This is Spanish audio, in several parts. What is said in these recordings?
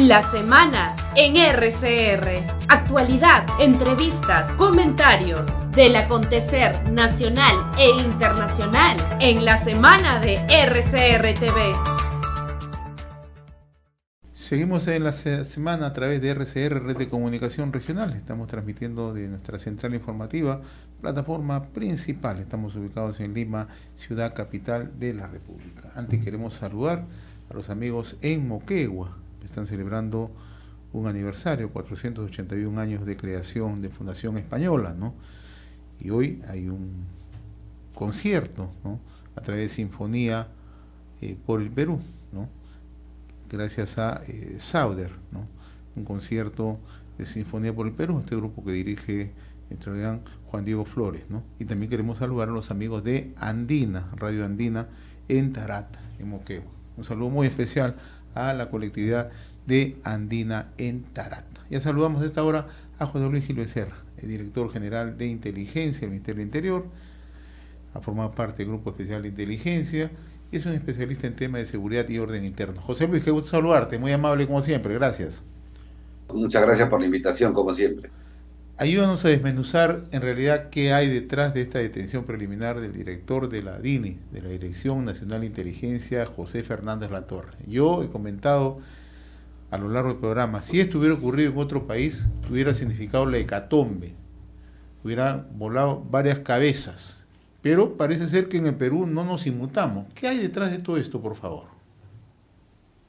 La semana en RCR. Actualidad, entrevistas, comentarios del acontecer nacional e internacional en la semana de RCR TV. Seguimos en la semana a través de RCR, Red de Comunicación Regional. Estamos transmitiendo de nuestra central informativa, plataforma principal. Estamos ubicados en Lima, ciudad capital de la República. Antes queremos saludar a los amigos en Moquegua. Están celebrando un aniversario, 481 años de creación de Fundación Española, ¿no? Y hoy hay un concierto, ¿no?, a través de Sinfonía por el Perú, ¿no?, gracias a Sauder, ¿no?, un concierto de Sinfonía por el Perú, este grupo que dirige Juan Diego Flores, ¿no? Y también queremos saludar a los amigos de Andina, Radio Andina, en Tarata, en Moquegua. Un saludo muy especial a la colectividad de Andina en Tarata. Ya saludamos a esta hora a José Luis Gil Becerra, el director general de Inteligencia del Ministerio del Interior. Ha formado parte del Grupo Especial de Inteligencia y es un especialista en temas de seguridad y orden interno. José Luis, qué gusto saludarte, muy amable como siempre, gracias. Muchas gracias por la invitación, como siempre. Ayúdanos a desmenuzar en realidad qué hay detrás de esta detención preliminar del director de la DINI, de la Dirección Nacional de Inteligencia, José Fernández Latorre. Yo he comentado a lo largo del programa, si esto hubiera ocurrido en otro país, hubiera significado la hecatombe, hubiera volado varias cabezas, pero parece ser que en el Perú no nos inmutamos. ¿Qué hay detrás de todo esto, por favor?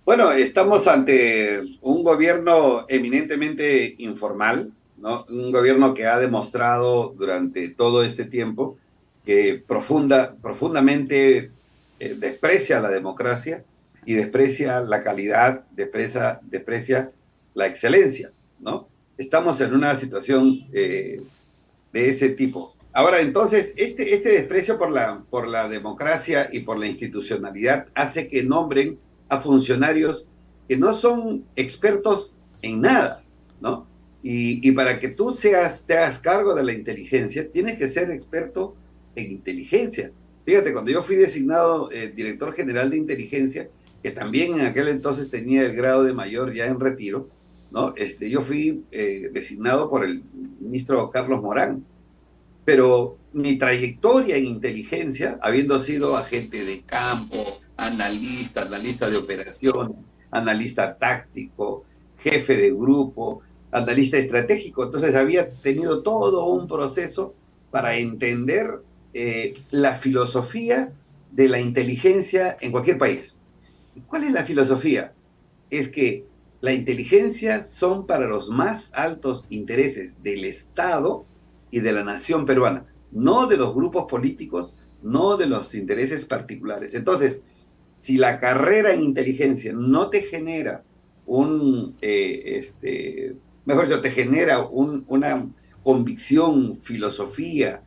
Bueno, estamos ante un gobierno eminentemente informal, ¿no? Un gobierno que ha demostrado durante todo este tiempo que profundamente desprecia la democracia y desprecia la calidad, desprecia la excelencia, ¿no? Estamos en una situación de ese tipo. Ahora, entonces, este desprecio por la democracia y por la institucionalidad hace que nombren a funcionarios que no son expertos en nada, ¿no? Y para que tú te hagas cargo de la inteligencia, tienes que ser experto en inteligencia. Fíjate, cuando yo fui designado director general de inteligencia, que también en aquel entonces tenía el grado de mayor ya en retiro, ¿no? Yo fui designado por el ministro Carlos Morán, pero mi trayectoria en inteligencia, habiendo sido agente de campo, analista de operaciones, analista táctico, jefe de grupo, analista estratégico, entonces había tenido todo un proceso para entender la filosofía de la inteligencia en cualquier país. ¿Cuál es la filosofía? Es que la inteligencia son para los más altos intereses del Estado y de la nación peruana, no de los grupos políticos, no de los intereses particulares. Entonces, si la carrera en inteligencia no te genera mejor dicho, te genera una convicción, filosofía,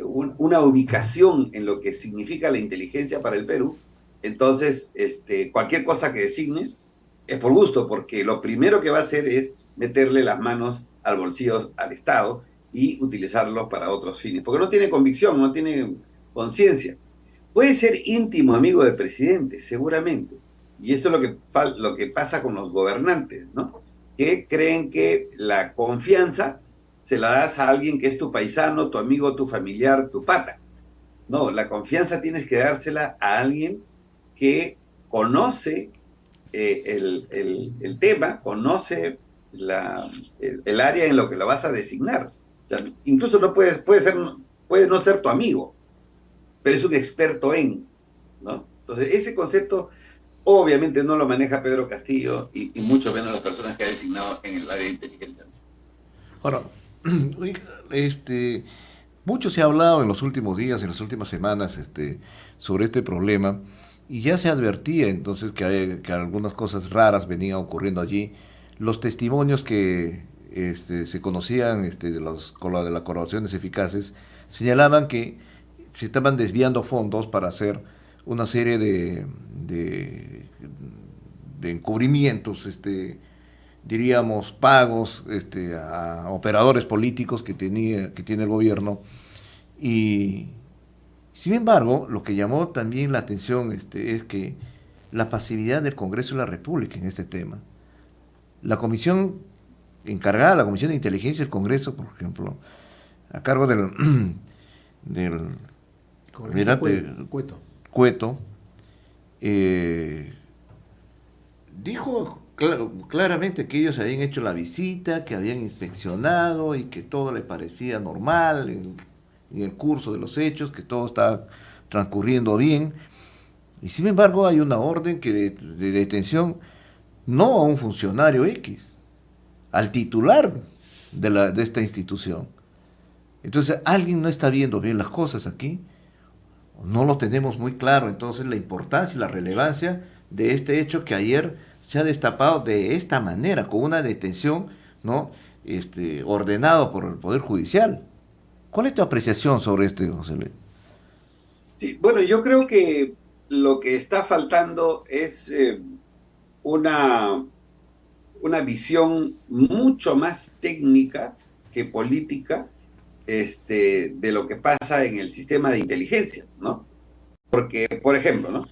una ubicación en lo que significa la inteligencia para el Perú, entonces cualquier cosa que designes es por gusto, porque lo primero que va a hacer es meterle las manos al bolsillo al Estado y utilizarlo para otros fines, porque no tiene convicción, no tiene conciencia. Puede ser íntimo amigo del presidente, seguramente, y eso es lo que pasa con los gobernantes, ¿no? Que creen que la confianza se la das a alguien que es tu paisano, tu amigo, tu familiar, tu pata. No, la confianza tienes que dársela a alguien que conoce el tema, conoce el área en lo que lo vas a designar. O sea, incluso puede no ser tu amigo, pero es un experto en, ¿no? Entonces, ese concepto obviamente no lo maneja Pedro Castillo y mucho menos las personas que ha designado en el área de inteligencia. Ahora, mucho se ha hablado en los últimos días, en las últimas semanas, sobre este problema, y ya se advertía entonces que algunas cosas raras venían ocurriendo allí. Los testimonios que se conocían de las colaboraciones eficaces señalaban que se estaban desviando fondos para hacer una serie de encubrimientos, diríamos, pagos a operadores políticos que tiene el gobierno. Y sin embargo, lo que llamó también la atención es que la pasividad del Congreso de la República en este tema. la comisión encargada, la Comisión de Inteligencia del Congreso, por ejemplo, a cargo del almirante Cueto, dijo claramente que ellos habían hecho la visita, que habían inspeccionado y que todo le parecía normal en el curso de los hechos, que todo estaba transcurriendo bien. Y sin embargo hay una orden de detención, no a un funcionario X, al titular de esta institución. Entonces, alguien no está viendo bien las cosas aquí, no lo tenemos muy claro. Entonces, la importancia y la relevancia de este hecho que ayer se ha destapado de esta manera, con una detención, ¿no? Ordenado por el Poder Judicial. ¿Cuál es tu apreciación sobre esto, José Luis? Sí, bueno, yo creo que lo que está faltando es una visión mucho más técnica que política de lo que pasa en el sistema de inteligencia, ¿no? Porque, por ejemplo, ¿no?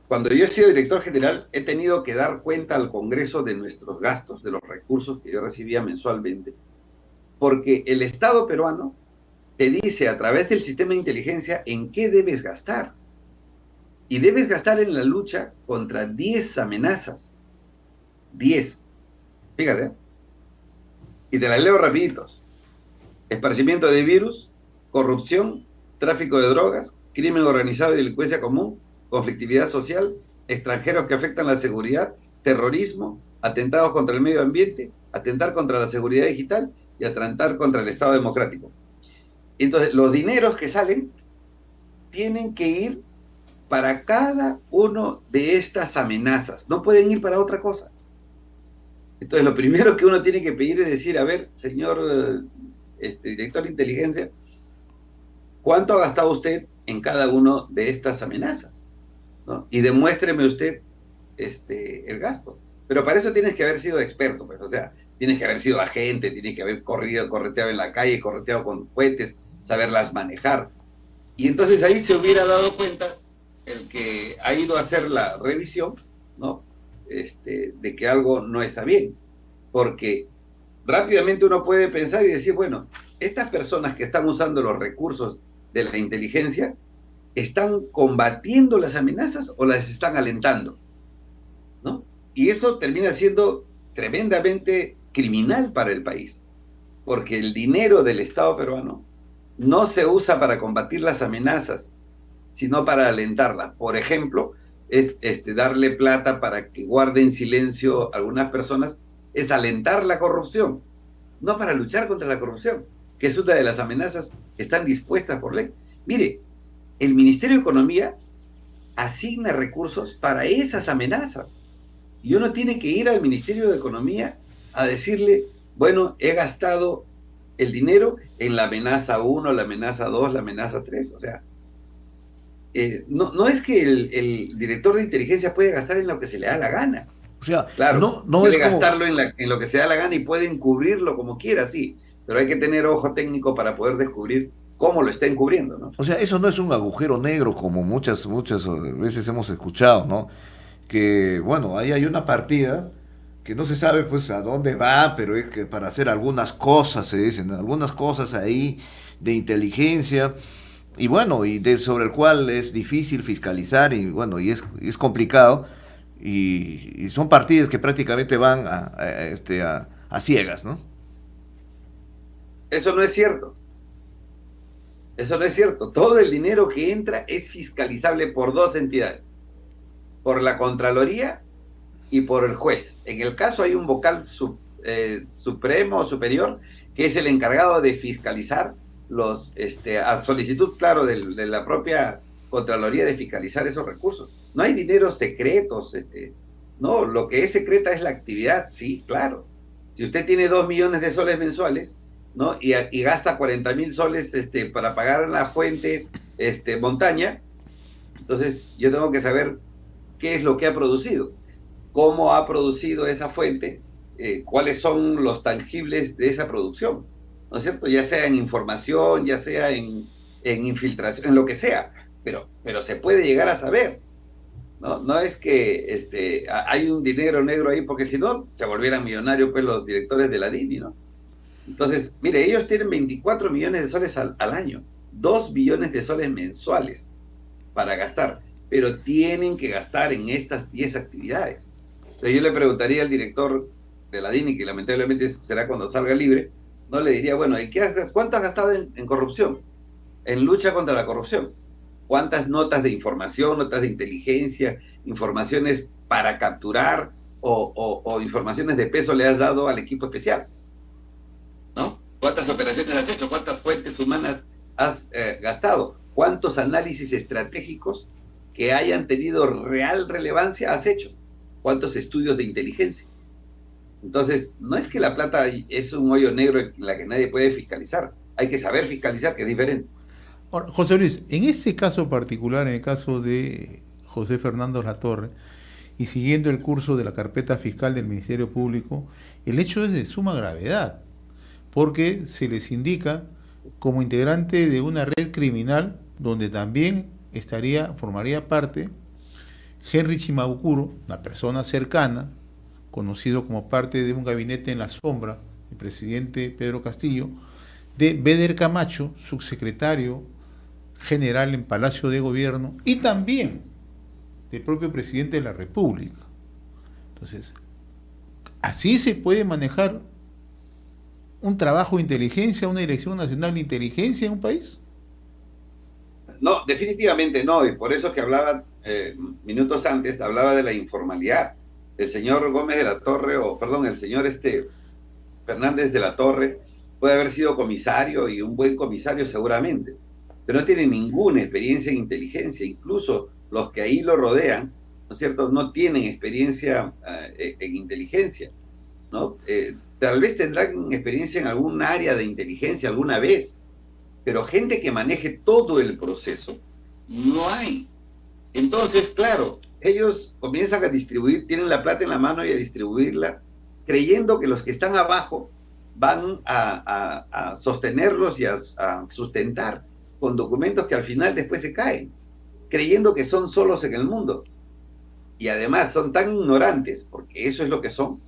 Cuando yo he sido director general, he tenido que dar cuenta al Congreso de nuestros gastos, de los recursos que yo recibía mensualmente, porque el Estado peruano te dice a través del sistema de inteligencia en qué debes gastar. Y debes gastar en la lucha contra 10 amenazas. 10. Fíjate. Y te las leo rapiditos. Esparcimiento de virus, corrupción, tráfico de drogas, crimen organizado y delincuencia común, conflictividad social, extranjeros que afectan la seguridad, terrorismo, atentados contra el medio ambiente, atentar contra la seguridad digital y atentar contra el Estado democrático. Entonces, los dineros que salen tienen que ir para cada uno de estas amenazas. No pueden ir para otra cosa. Entonces, lo primero que uno tiene que pedir es decir, a ver, señor director de inteligencia, ¿cuánto ha gastado usted en cada uno de estas amenazas? ¿No? Y demuéstreme usted el gasto. Pero para eso tienes que haber sido experto, pues, o sea, tienes que haber sido agente, tienes que haber correteado en la calle, correteado con cohetes, saberlas manejar. Y entonces ahí se hubiera dado cuenta el que ha ido a hacer la revisión, ¿no? De que algo no está bien. Porque rápidamente uno puede pensar y decir, bueno, estas personas que están usando los recursos de la inteligencia, ¿están combatiendo las amenazas o las están alentando? ¿No? Y esto termina siendo tremendamente criminal para el país, porque el dinero del Estado peruano no se usa para combatir las amenazas, sino para alentarlas. Por ejemplo, darle plata para que guarden silencio algunas personas es alentar la corrupción, no para luchar contra la corrupción, que es una de las amenazas que están dispuestas por ley. Mire, el Ministerio de Economía asigna recursos para esas amenazas. Y uno tiene que ir al Ministerio de Economía a decirle, bueno, he gastado el dinero en la amenaza 1, la amenaza 2, la amenaza 3. O sea, no es que el director de inteligencia puede gastar en lo que se le da la gana. O sea, claro, no puede es como... gastarlo en lo que se da la gana y puede encubrirlo como quiera, sí. Pero hay que tener ojo técnico para poder descubrir cómo lo está encubriendo, ¿no? O sea, eso no es un agujero negro como muchas veces hemos escuchado, ¿no? Que, bueno, ahí hay una partida que no se sabe pues a dónde va, pero es que para hacer algunas cosas, se dicen, algunas cosas ahí de inteligencia, y bueno, sobre el cual es difícil fiscalizar, y bueno, y es complicado, y son partidas que prácticamente van a ciegas, ¿no? Eso no es cierto. Eso no es cierto. Todo el dinero que entra es fiscalizable por dos entidades, por la Contraloría y por el juez. En el caso hay un vocal supremo o superior que es el encargado de fiscalizar a solicitud, claro, de la propia Contraloría, de fiscalizar esos recursos. No hay dineros secretos, no, lo que es secreta es la actividad, sí, claro. Si usted tiene 2 millones de soles mensuales, ¿no? Y gasta 40,000 soles para pagar la fuente montaña, entonces yo tengo que saber qué es lo que ha producido, cómo ha producido esa fuente, cuáles son los tangibles de esa producción, ¿no es cierto? Ya sea en información, ya sea en infiltración, en lo que sea, pero se puede llegar a saber. No, no es que hay un dinero negro ahí, porque si no, se volvieran millonarios pues los directores de la DINI, ¿no? Entonces, mire, ellos tienen 24 millones de soles al año, 2 billones de soles mensuales para gastar, pero tienen que gastar en estas 10 actividades. Entonces yo le preguntaría al director de la DINI, que lamentablemente será cuando salga libre, no le diría, bueno, ¿y cuánto has gastado en corrupción? En lucha contra la corrupción. ¿Cuántas notas de información, notas de inteligencia, informaciones para capturar o informaciones de peso le has dado al equipo especial? ¿No? ¿Cuántas operaciones has hecho? ¿Cuántas fuentes humanas has gastado? ¿Cuántos análisis estratégicos que hayan tenido real relevancia has hecho? ¿Cuántos estudios de inteligencia? Entonces, no es que la plata es un hoyo negro en la que nadie puede fiscalizar. Hay que saber fiscalizar, que es diferente. Ahora, José Luis, en ese caso particular, en el caso de José Fernando Latorre, y siguiendo el curso de la carpeta fiscal del Ministerio Público, el hecho es de suma gravedad, porque se les indica como integrante de una red criminal donde también formaría parte Henry Shimabukuro, una persona cercana, conocido como parte de un gabinete en la sombra, el presidente Pedro Castillo, de Beder Camacho, subsecretario general en Palacio de Gobierno, y también del propio presidente de la República. Entonces, así se puede manejar un trabajo de inteligencia, una Dirección Nacional de Inteligencia en un país. No, definitivamente no, y por eso que hablaba minutos antes, hablaba de la informalidad. El señor Gómez de la Torre, o perdón, el señor Fernández de la Torre, puede haber sido comisario y un buen comisario seguramente, pero no tiene ninguna experiencia en inteligencia, incluso los que ahí lo rodean, ¿no es cierto?, no tienen experiencia en inteligencia, ¿no? Tal vez tendrán experiencia en algún área de inteligencia alguna vez, pero gente que maneje todo el proceso, no hay. Entonces, claro, ellos comienzan a distribuir, tienen la plata en la mano y a distribuirla, creyendo que los que están abajo van a sostenerlos y a sustentar con documentos que al final después se caen, creyendo que son solos en el mundo. Y además son tan ignorantes, porque eso es lo que son,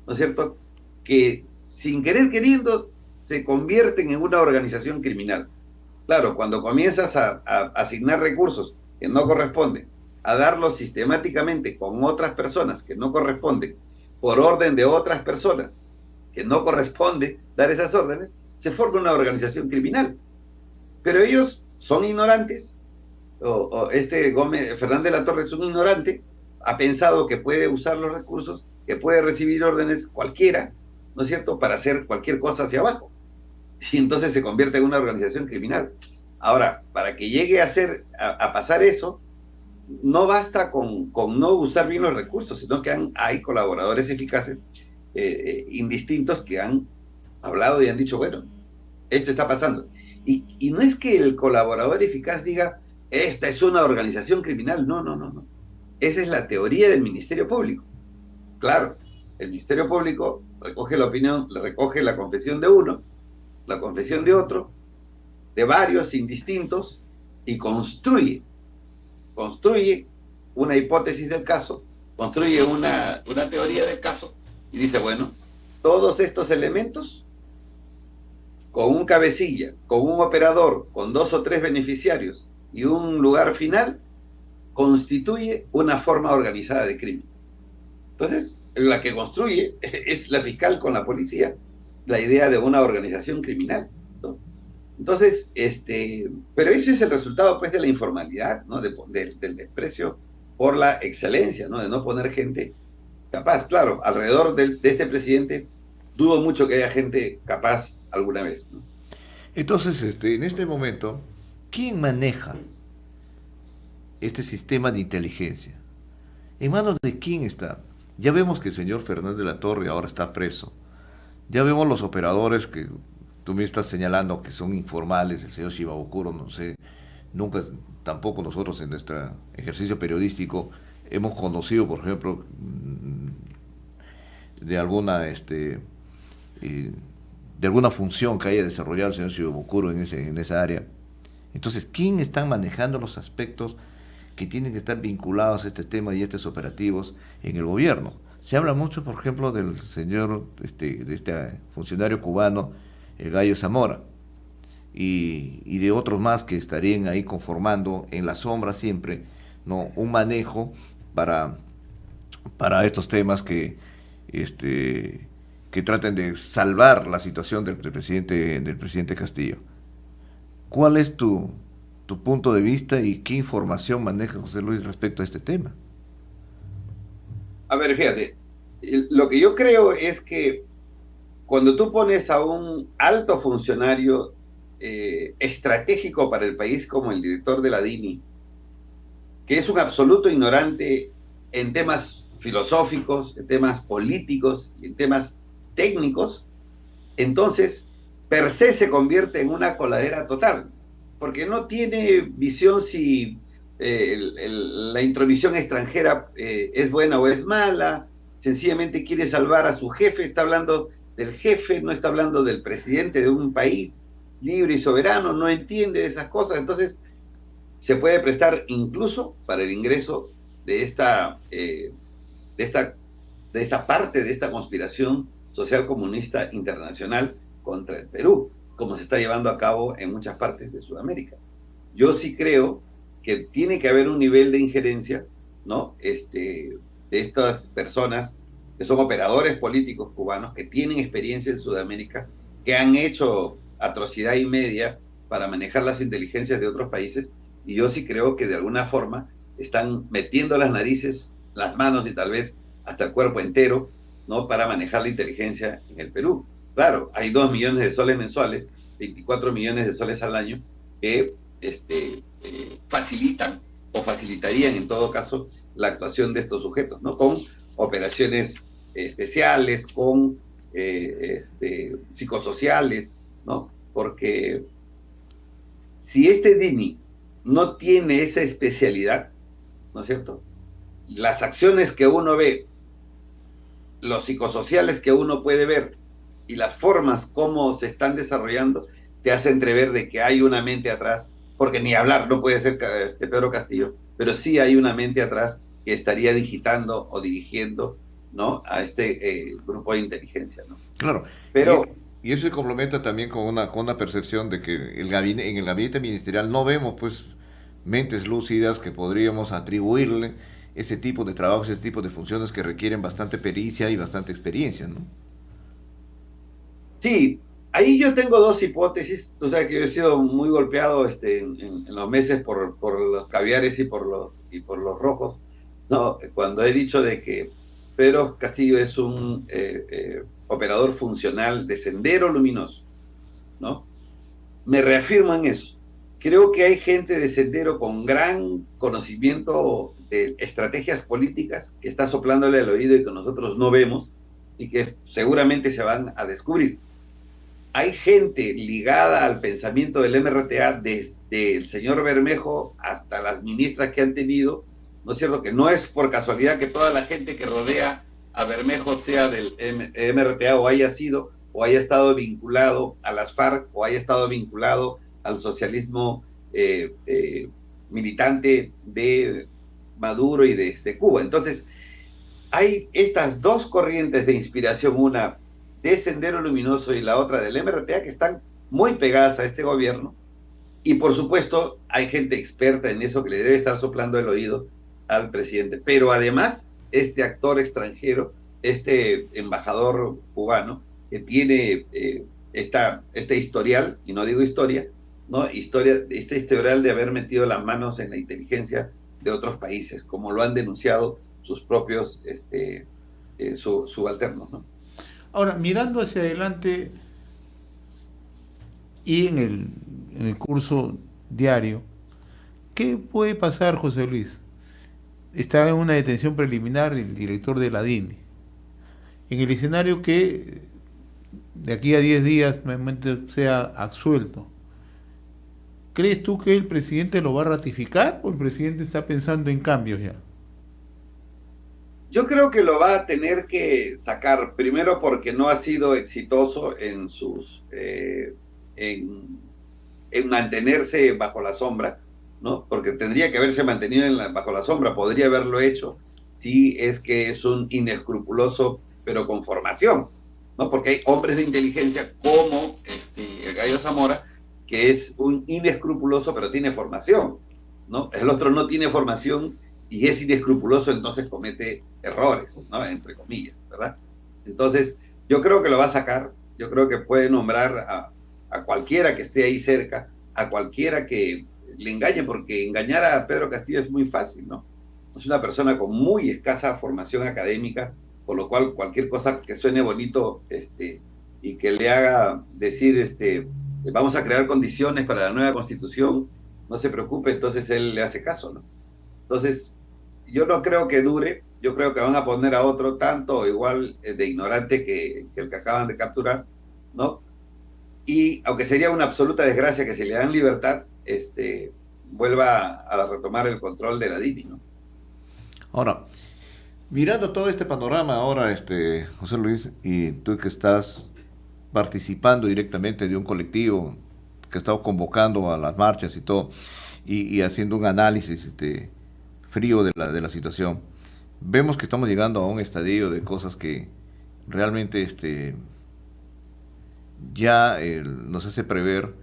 ¿no es cierto?, que sin querer queriendo se convierten en una organización criminal. Claro, cuando comienzas a asignar recursos que no corresponden, a darlos sistemáticamente con otras personas que no corresponden, por orden de otras personas que no corresponde dar esas órdenes, se forma una organización criminal. Pero ellos son ignorantes, Fernández de la Torre es un ignorante, ha pensado que puede usar los recursos, que puede recibir órdenes cualquiera, ¿no es cierto?, para hacer cualquier cosa hacia abajo. Y entonces se convierte en una organización criminal. Ahora, para que llegue a pasar eso, no basta con no usar bien los recursos, sino que hay colaboradores eficaces, indistintos, que han hablado y han dicho, bueno, esto está pasando. Y no es que el colaborador eficaz diga, esta es una organización criminal. No, no, no, no. Esa es la teoría del Ministerio Público. Claro, el Ministerio Público recoge la opinión, recoge la confesión de uno, la confesión de otro, de varios indistintos, y construye una hipótesis del caso, construye una teoría del caso, y dice, bueno, todos estos elementos, con un cabecilla, con un operador, con 2 o 3 beneficiarios y un lugar final, constituye una forma organizada de crimen. Entonces, la que construye es la fiscal con la policía, la idea de una organización criminal, ¿no? Entonces, pero ese es el resultado, pues, de la informalidad, ¿no?, del desprecio por la excelencia, ¿no?, de no poner gente capaz. Claro, alrededor de este presidente, dudo mucho que haya gente capaz alguna vez, ¿no? Entonces, en este momento, ¿quién maneja este sistema de inteligencia? ¿En manos de quién está? Ya vemos que el señor Fernández de la Torre ahora está preso. Ya vemos los operadores que tú me estás señalando que son informales, el señor Shimabukuro, no sé, nunca, tampoco nosotros en nuestro ejercicio periodístico hemos conocido, por ejemplo, de alguna de alguna función que haya desarrollado el señor Shimabukuro en esa área. Entonces, ¿quién está manejando los aspectos que tienen que estar vinculados a este tema y a estos operativos en el gobierno. Se habla mucho, por ejemplo, del señor, de este funcionario cubano, el Gallo Zamora, y de otros más que estarían ahí conformando en la sombra siempre, ¿no?, un manejo para estos temas que traten de salvar la situación del presidente Castillo. ¿Cuál es tu punto de vista y qué información maneja José Luis respecto a este tema? A ver, fíjate, lo que yo creo es que cuando tú pones a un alto funcionario estratégico para el país como el director de la DINI, que es un absoluto ignorante en temas filosóficos, en temas políticos y en temas técnicos, entonces per se se convierte en una coladera total, porque no tiene visión si la intromisión extranjera es buena o es mala, sencillamente quiere salvar a su jefe, está hablando del jefe, no está hablando del presidente de un país libre y soberano, no entiende esas cosas, entonces se puede prestar incluso para el ingreso de esta parte de esta conspiración social comunista internacional contra el Perú, como se está llevando a cabo en muchas partes de Sudamérica. Yo sí creo que tiene que haber un nivel de injerencia, ¿no?, de estas personas que son operadores políticos cubanos, que tienen experiencia en Sudamérica, que han hecho atrocidad y media para manejar las inteligencias de otros países, y yo sí creo que de alguna forma están metiendo las narices, las manos y tal vez hasta el cuerpo entero, ¿no?, para manejar la inteligencia en el Perú. Claro, hay 2 millones de soles mensuales, 24 millones de soles al año, que facilitan o facilitarían en todo caso la actuación de estos sujetos, ¿no?, con operaciones especiales, con psicosociales, ¿no? Porque si este DINI no tiene esa especialidad, ¿no es cierto?, las acciones que uno ve, los psicosociales que uno puede ver y las formas como se están desarrollando, te hace entrever de que hay una mente atrás, porque ni hablar no puede ser Pedro Castillo, pero sí hay una mente atrás que estaría digitando o dirigiendo, ¿no?, a este grupo de inteligencia, ¿no? Claro, Pero y eso se complementa también con una percepción de que en el gabinete ministerial no vemos pues mentes lúcidas que podríamos atribuirle ese tipo de trabajos, ese tipo de funciones que requieren bastante pericia y bastante experiencia, ¿no? sí, ahí yo tengo 2 hipótesis. Tú sabes que yo he sido muy golpeado en los meses por los caviares y por los rojos, ¿no? Cuando he dicho de que Pedro Castillo es un operador funcional de Sendero Luminoso, ¿no? Me reafirmo en eso. Creo que hay gente de Sendero con gran conocimiento de estrategias políticas que está soplándole al oído y que nosotros no vemos y que seguramente se van a descubrir. Hay gente ligada al pensamiento del MRTA, desde el señor Bermejo hasta las ministras que han tenido, ¿no es cierto?, que no es por casualidad que toda la gente que rodea a Bermejo sea del MRTA o haya sido o haya estado vinculado a las FARC o haya estado vinculado al socialismo militante de Maduro y de Cuba. Entonces, hay estas 2 corrientes de inspiración, una de Sendero Luminoso y la otra del MRTA, que están muy pegadas a este gobierno, y por supuesto hay gente experta en eso que le debe estar soplando el oído al presidente, pero además este actor extranjero, este embajador cubano, que tiene este historial, y no digo historia, ¿no?, este historial de haber metido las manos en la inteligencia de otros países, como lo han denunciado sus propios subalternos, ¿no? Ahora, mirando hacia adelante y en el curso diario, ¿qué puede pasar, José Luis? Está en una detención preliminar el director de la DINI. En el escenario que de aquí a 10 días nuevamente sea absuelto, ¿crees tú que el presidente lo va a ratificar o el presidente está pensando en cambios ya? Yo creo que lo va a tener que sacar, primero porque no ha sido exitoso en en mantenerse bajo la sombra, ¿no? Porque tendría que haberse mantenido bajo la sombra, podría haberlo hecho si es que es un inescrupuloso, pero con formación, ¿no? Porque hay hombres de inteligencia como el Gallo Zamora, que es un inescrupuloso, pero tiene formación, ¿no? El otro no tiene formación y es inescrupuloso, entonces comete errores, ¿no? Entre comillas, ¿verdad? Entonces, yo creo que lo va a sacar, yo creo que puede nombrar a cualquiera que esté ahí cerca, a cualquiera que le engañe, porque engañar a Pedro Castillo es muy fácil, ¿no? Es una persona con muy escasa formación académica, por lo cual cualquier cosa que suene bonito y que le haga decir, vamos a crear condiciones para la nueva constitución, no se preocupe, entonces él le hace caso, ¿no? Entonces, yo no creo que dure, yo creo que van a poner a otro tanto o igual de ignorante que el que acaban de capturar, ¿no? Y aunque sería una absoluta desgracia que se le dan libertad, vuelva a retomar el control de la DINI, ¿no? Ahora, mirando todo este panorama ahora, José Luis, y tú que estás participando directamente de un colectivo que ha estado convocando a las marchas y todo, y haciendo un análisis frío de la situación, vemos que estamos llegando a un estadio de cosas que realmente ya nos hace prever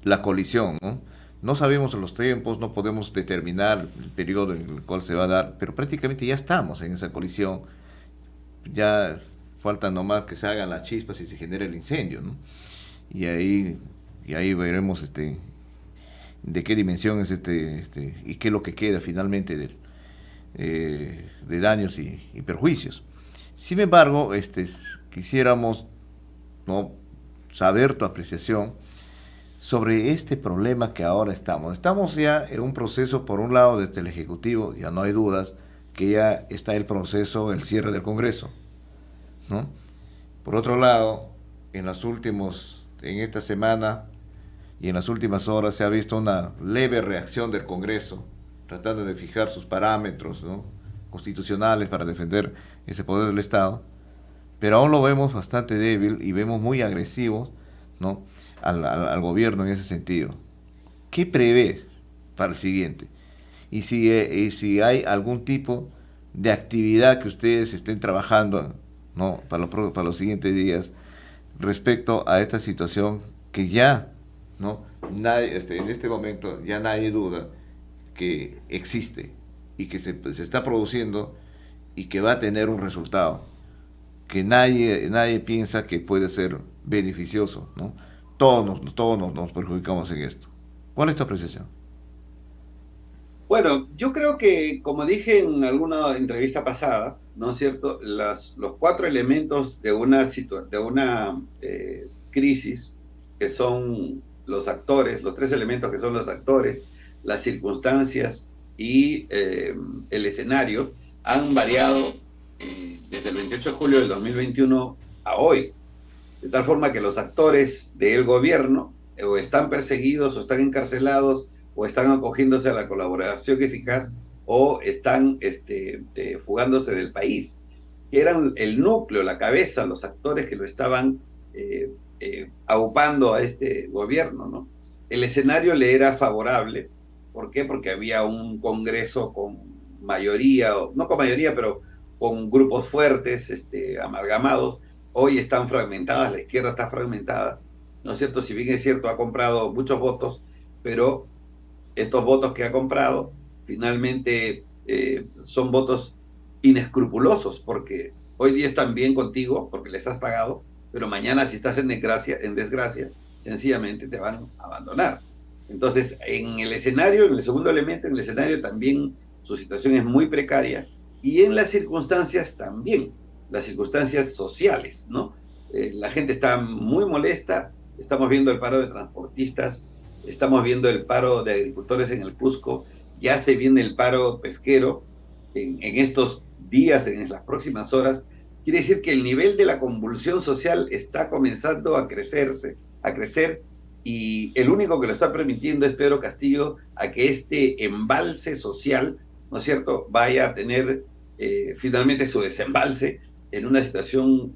la colisión, ¿no? No sabemos los tiempos, no podemos determinar el periodo en el cual se va a dar, pero prácticamente ya estamos en esa colisión. Ya falta nomás que se hagan las chispas y se genere el incendio, ¿no? Y ahí veremos de qué dimensión es y qué es lo que queda finalmente de daños y perjuicios. Sin embargo, quisiéramos, ¿no?, saber tu apreciación sobre este problema que ahora estamos. Estamos ya en un proceso, por un lado, desde el Ejecutivo, ya no hay dudas, que ya está el proceso, el cierre del Congreso, ¿no? Por otro lado, en esta semana y en las últimas horas se ha visto una leve reacción del Congreso, tratando de fijar sus parámetros, ¿no?, constitucionales para defender ese poder del Estado, pero aún lo vemos bastante débil y vemos muy agresivos, ¿no?, al gobierno en ese sentido. ¿Qué prevé para el siguiente? Y si hay algún tipo de actividad que ustedes estén trabajando, ¿no?, para los siguientes días respecto a esta situación que ya, ¿no?, nadie, en este momento ya nadie duda que existe y que se está produciendo y que va a tener un resultado que nadie piensa que puede ser beneficioso, ¿no? Todos nos perjudicamos en esto. ¿Cuál es tu apreciación? Bueno, yo creo que, como dije en alguna entrevista pasada, ¿no es cierto?, los 4 elementos de una crisis, que son los actores, los 3 elementos que son los actores, las circunstancias y el escenario, han variado desde el 28 de julio del 2021 a hoy, de tal forma que los actores del gobierno o están perseguidos o están encarcelados o están acogiéndose a la colaboración eficaz o están fugándose del país, que eran el núcleo, la cabeza, los actores que lo estaban aupando a este gobierno, ¿no? El escenario le era favorable. ¿Por qué? Porque había un Congreso con mayoría, no con mayoría, pero con grupos fuertes, amalgamados. Hoy están fragmentadas, la izquierda está fragmentada, ¿no es cierto? Si bien es cierto, ha comprado muchos votos, pero estos votos que ha comprado finalmente son votos inescrupulosos, porque hoy día están bien contigo porque les has pagado, pero mañana, si estás en desgracia, sencillamente te van a abandonar. Entonces, en el segundo elemento, en el escenario también su situación es muy precaria, y en las circunstancias también, las circunstancias sociales, ¿no? La gente está muy molesta, estamos viendo el paro de transportistas, estamos viendo el paro de agricultores en el Cusco, ya se viene el paro pesquero en estos días, en las próximas horas. Quiere decir que el nivel de la convulsión social está comenzando a crecer, y el único que lo está permitiendo es Pedro Castillo, a que este embalse social, ¿no es cierto?, vaya a tener finalmente su desembalse en una situación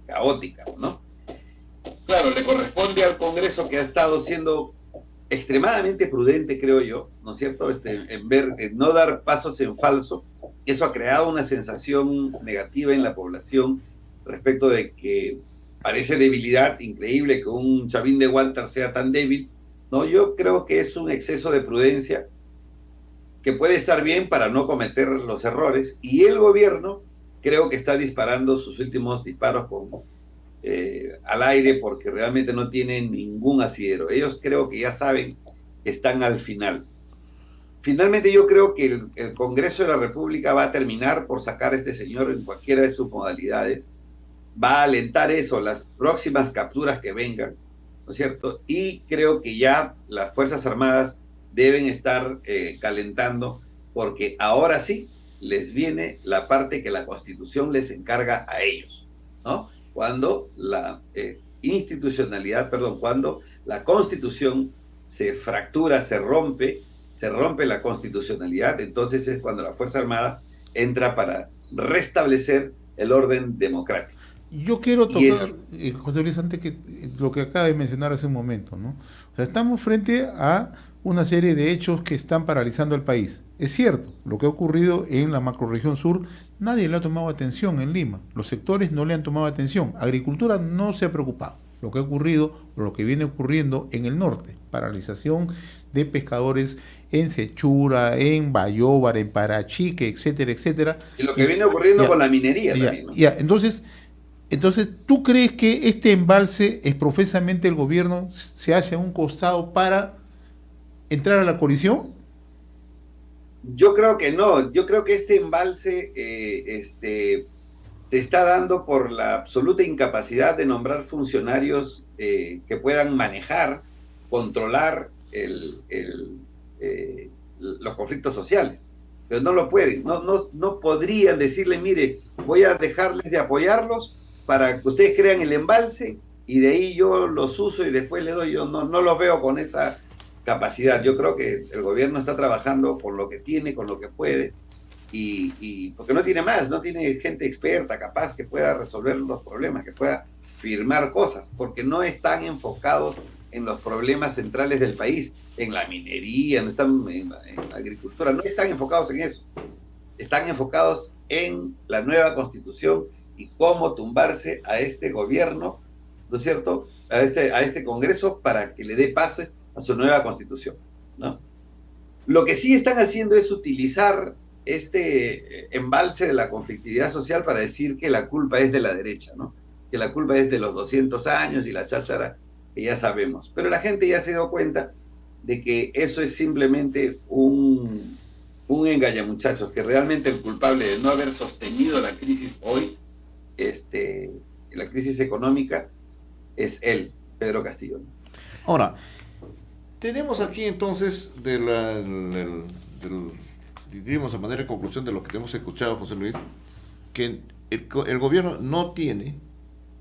caótica, ¿no? Claro, le corresponde al Congreso, que ha estado siendo extremadamente prudente, creo yo, ¿no es cierto? En no dar pasos en falso. Eso ha creado una sensación negativa en la población respecto de que parece debilidad, increíble que un Chavín de Walter sea tan débil, ¿no? Yo creo que es un exceso de prudencia que puede estar bien para no cometer los errores, y el gobierno creo que está disparando sus últimos disparos al aire porque realmente no tienen ningún asidero. Ellos creo que ya saben que están al final. Finalmente yo creo que el Congreso de la República va a terminar por sacar a este señor en cualquiera de sus modalidades, va a alentar eso, las próximas capturas que vengan, ¿no es cierto? Y creo que ya las Fuerzas Armadas deben estar calentando, porque ahora sí les viene la parte que la Constitución les encarga a ellos, ¿no? Cuando la cuando la Constitución se fractura, se rompe la constitucionalidad, entonces es cuando la Fuerza Armada entra para restablecer el orden democrático. Yo quiero tocar, José Luis, antes que lo que acaba de mencionar hace un momento, ¿no? O sea, estamos frente a una serie de hechos que están paralizando el país. Es cierto, lo que ha ocurrido en la macrorregión sur, nadie le ha tomado atención en Lima. Los sectores no le han tomado atención. Agricultura no se ha preocupado. Lo que ha ocurrido, o lo que viene ocurriendo en el norte, paralización de pescadores en Sechura, en Bayóvar, en Parachique, etcétera, etcétera. Y lo que viene ocurriendo con la minería también, ¿no? Entonces, ¿tú crees que este embalse es profesamente el gobierno se hace a un costado para entrar a la coalición? Yo creo que no. Yo creo que este embalse se está dando por la absoluta incapacidad de nombrar funcionarios que puedan manejar, controlar los conflictos sociales. Pero no lo pueden. No podrían decirle, mire, voy a dejarles de apoyarlos para que ustedes crean el embalse y de ahí yo los uso y después les doy. Yo no los veo con esa capacidad. Yo creo que el gobierno está trabajando con lo que tiene, con lo que puede, y porque no tiene más, no tiene gente experta, capaz, que pueda resolver los problemas, que pueda firmar cosas, porque no están enfocados en los problemas centrales del país, en la minería, no están en la agricultura, no están enfocados en eso. Están enfocados en la nueva Constitución y cómo tumbarse a este gobierno, ¿no es cierto?, a este Congreso para que le dé pase a su nueva Constitución, ¿no? Lo que sí están haciendo es utilizar este embalse de la conflictividad social para decir que la culpa es de la derecha, ¿no? Que la culpa es de los 200 años y la cháchara que ya sabemos. Pero la gente ya se dio cuenta de que eso es simplemente un engañamuchachos, que realmente el culpable de no haber sostenido la crisis hoy, la crisis económica, es él, Pedro Castillo, ¿no? Ahora, tenemos aquí entonces, diríamos a manera de conclusión de lo que hemos escuchado, José Luis, que el gobierno no tiene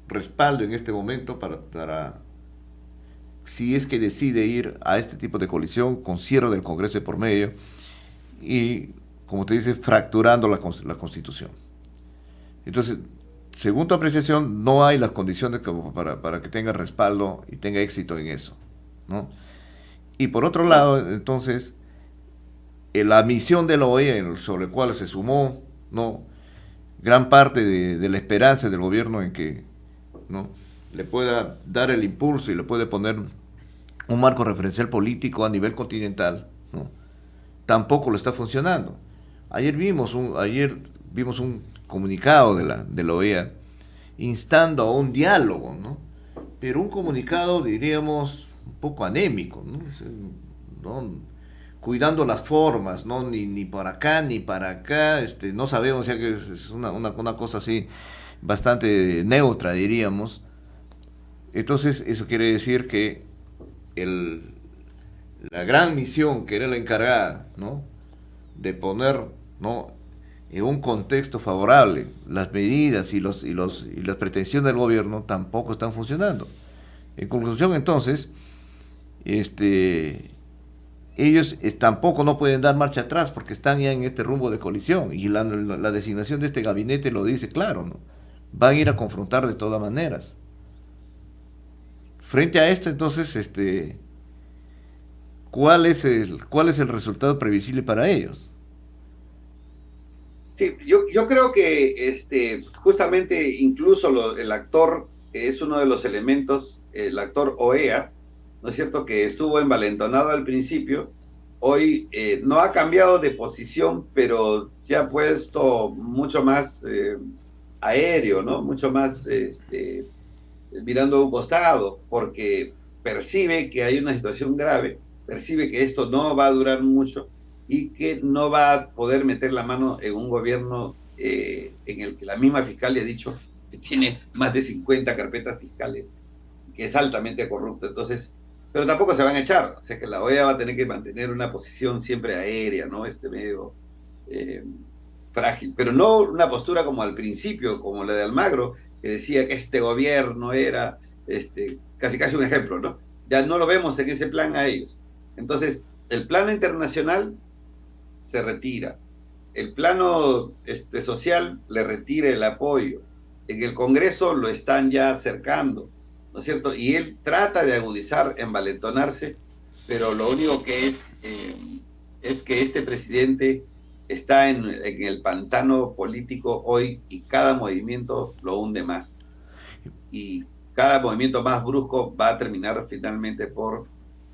respaldo en este momento para si es que decide ir a este tipo de coalición con cierre del Congreso de por medio y, como te dice, fracturando la Constitución. Entonces, según tu apreciación, no hay las condiciones como para que tenga respaldo y tenga éxito en eso, ¿no? Y por otro lado, entonces, la misión de la OEA, sobre la cual se sumó, ¿no?, gran parte de la esperanza del gobierno en que, ¿no?, le pueda dar el impulso y le puede poner un marco referencial político a nivel continental, ¿no?, tampoco lo está funcionando. Ayer vimos un comunicado de la OEA instando a un diálogo, ¿no?, pero un comunicado, diríamos, un poco anémico, ¿no? Cuidando las formas, ¿no? Ni por acá ni para acá, no sabemos, o sea que es una cosa así bastante neutra, diríamos. Entonces eso quiere decir que la gran misión que era la encargada, ¿no?, de poner, ¿no?, en un contexto favorable las medidas y las pretensiones del gobierno tampoco están funcionando. En conclusión, entonces, ellos tampoco no pueden dar marcha atrás porque están ya en este rumbo de colisión y la designación de este gabinete lo dice claro, ¿no? Van a ir a confrontar de todas maneras. Frente a esto, entonces, cuál es el resultado previsible para ellos? Sí, yo creo que justamente incluso el actor, que es uno de los elementos, el actor OEA, ¿no es cierto?, que estuvo envalentonado al principio, hoy no ha cambiado de posición, pero se ha puesto mucho más aéreo, ¿no? Mucho más mirando a un costado, porque percibe que hay una situación grave, percibe que esto no va a durar mucho y que no va a poder meter la mano en un gobierno en el que la misma fiscal le ha dicho que tiene más de 50 carpetas fiscales, que es altamente corrupto. Entonces, pero tampoco se van a echar, o sea que la OEA va a tener que mantener una posición siempre aérea, ¿no? Medio frágil, pero no una postura como al principio, como la de Almagro, que decía que este gobierno era casi casi un ejemplo, ¿no? Ya no lo vemos en ese plan a ellos. Entonces, el plano internacional se retira. El plano social le retira el apoyo. En el Congreso lo están ya acercando, ¿no es cierto? Y él trata de agudizar, envalentonarse, pero lo único que es que este presidente está en el pantano político hoy y cada movimiento lo hunde más. Y cada movimiento más brusco va a terminar finalmente por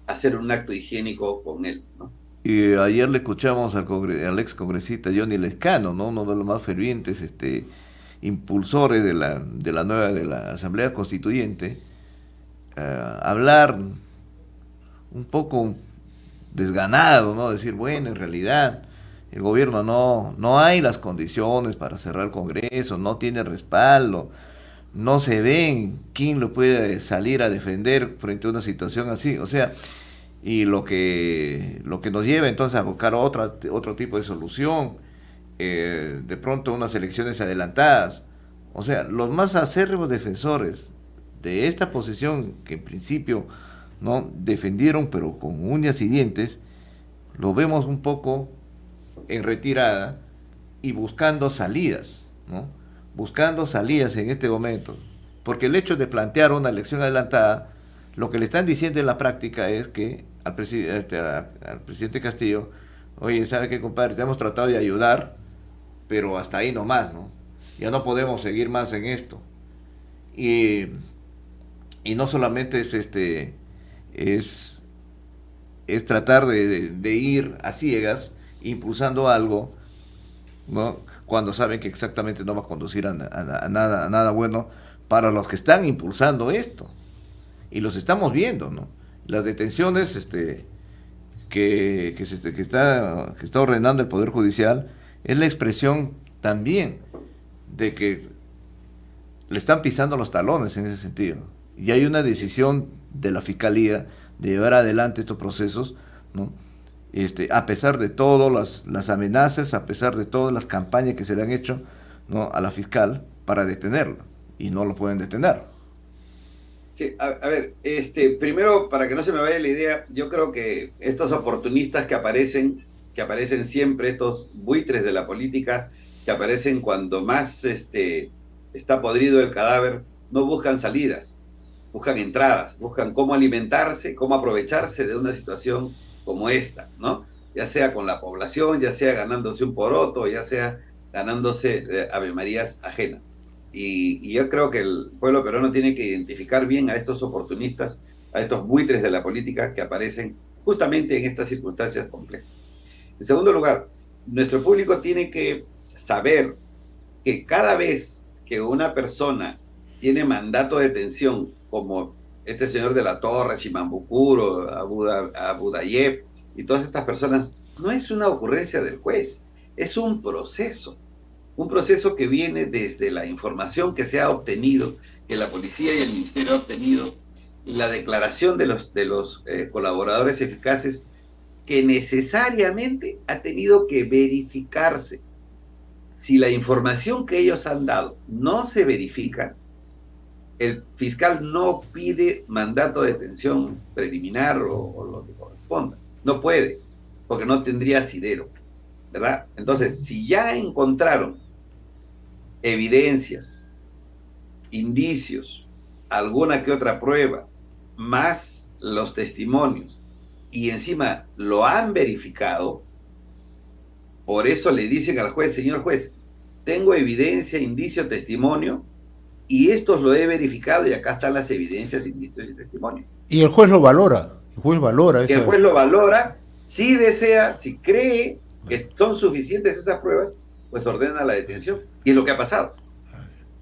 hacer un acto higiénico con él, ¿no? Y ayer le escuchamos al ex congresista Johnny Lescano, ¿no? Uno de los más fervientes impulsores de la Asamblea Constituyente, hablar un poco desganado, ¿no? Decir, bueno, en realidad el gobierno no hay las condiciones para cerrar el Congreso, no tiene respaldo, no se ven quién lo puede salir a defender frente a una situación así. O sea, y lo que nos lleva entonces a buscar otro tipo de solución, de pronto unas elecciones adelantadas. O sea, los más acérrimos defensores de esta posición que en principio no defendieron, pero con uñas y dientes, lo vemos un poco en retirada y buscando salidas, ¿no? Buscando salidas en este momento. Porque el hecho de plantear una elección adelantada, lo que le están diciendo en la práctica es que al presidente Castillo, oye, ¿sabe qué, compadre? Te hemos tratado de ayudar, pero hasta ahí nomás, ¿no? Ya no podemos seguir más en esto. Y no solamente es tratar de ir a ciegas impulsando algo, ¿no? Cuando saben que exactamente no va a conducir a nada bueno para los que están impulsando esto. Y los estamos viendo, ¿no? Las detenciones que está ordenando el Poder Judicial es la expresión también de que le están pisando los talones en ese sentido. Y hay una decisión de la Fiscalía de llevar adelante estos procesos, ¿no? A pesar de todas las amenazas, a pesar de todas las campañas que se le han hecho, ¿no?, a la fiscal para detenerlo, y no lo pueden detener. Sí, a ver, primero, para que no se me vaya la idea, yo creo que estos oportunistas que aparecen siempre, estos buitres de la política, que aparecen cuando más está podrido el cadáver, no buscan salidas, buscan entradas, buscan cómo alimentarse, cómo aprovecharse de una situación como esta, ¿no? Ya sea con la población, ya sea ganándose un poroto, ya sea ganándose avemarías ajenas. Y yo creo que el pueblo peruano tiene que identificar bien a estos oportunistas, a estos buitres de la política que aparecen justamente en estas circunstancias complejas. En segundo lugar, nuestro público tiene que saber que cada vez que una persona tiene mandato de detención, como este señor de la Torre, Chimambucuro, Abu Dayev y todas estas personas, no es una ocurrencia del juez, es un proceso que viene desde la información que se ha obtenido, que la policía y el ministerio ha obtenido, la declaración de los colaboradores eficaces, que necesariamente ha tenido que verificarse. Si la información que ellos han dado no se verifica, el fiscal no pide mandato de detención preliminar o lo que corresponda. No puede, porque no tendría asidero, ¿verdad? Entonces, si ya encontraron evidencias, indicios, alguna que otra prueba, más los testimonios y encima lo han verificado, por eso le dicen al juez, señor juez, tengo evidencia, indicio, testimonio, y estos lo he verificado y acá están las evidencias, indicios y testimonios. Y el juez lo valora. El juez valora Que el juez lo valora, si desea, si cree que son suficientes esas pruebas, pues ordena la detención. Y es lo que ha pasado,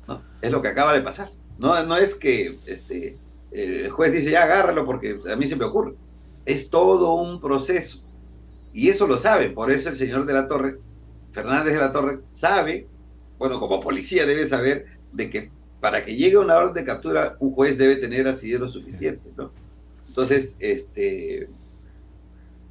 ¿no? Es lo que acaba de pasar. No es que el juez dice, ya agárralo porque a mí se me ocurre. Es todo un proceso. Y eso lo sabe. Por eso el señor de la Torre, Fernández de la Torre, sabe, bueno, como policía debe saber de que para que llegue a una orden de captura, un juez debe tener asidero suficiente, ¿no? Entonces,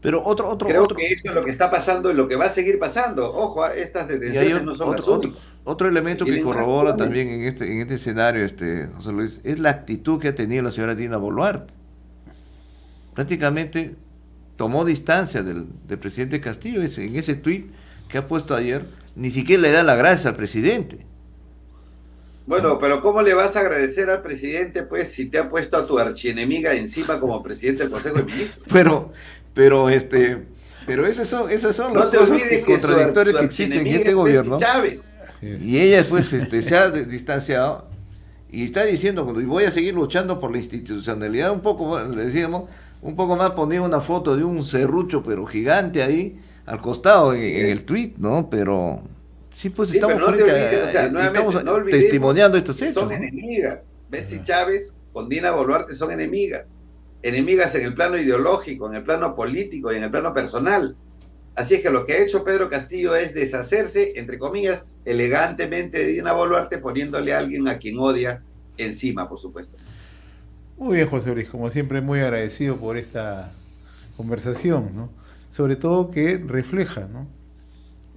Pero creo que eso es lo que está pasando y lo que va a seguir pasando. Ojo, estas detenciones no son las únicas. Otro elemento que corrobora también en este escenario, José Luis, es la actitud que ha tenido la señora Dina Boluarte. Prácticamente tomó distancia del presidente Castillo. En ese tuit que ha puesto ayer, ni siquiera le da las gracias al presidente. Bueno, pero ¿cómo le vas a agradecer al presidente, pues, si te ha puesto a tu archienemiga encima como presidente del Consejo de Ministros? Pero esas son las cosas contradictorias que existen en este gobierno. Chávez. Y ella después se ha distanciado y está diciendo, cuando voy a seguir luchando por la institucionalidad, un poco, le decíamos, un poco más ponía una foto de un serrucho, pero gigante ahí, al costado en el tuit, ¿no? Pero sí, pues estamos estamos testimoniando estos hechos. Son enemigas. Betsy Chávez con Dina Boluarte son enemigas. Enemigas en el plano ideológico, en el plano político y en el plano personal. Así es que lo que ha hecho Pedro Castillo es deshacerse, entre comillas, elegantemente de Dina Boluarte, poniéndole a alguien a quien odia encima, por supuesto. Muy bien, José Luis, como siempre muy agradecido por esta conversación, ¿no? Sobre todo que refleja, ¿no?,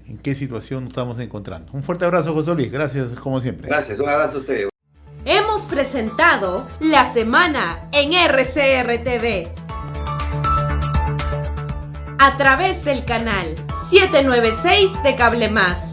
en qué situación estamos encontrando. Un fuerte abrazo, José Luis, gracias como siempre. Gracias, un abrazo a ustedes. Hemos presentado La Semana en RCR TV a través del canal 796 de Cable Más.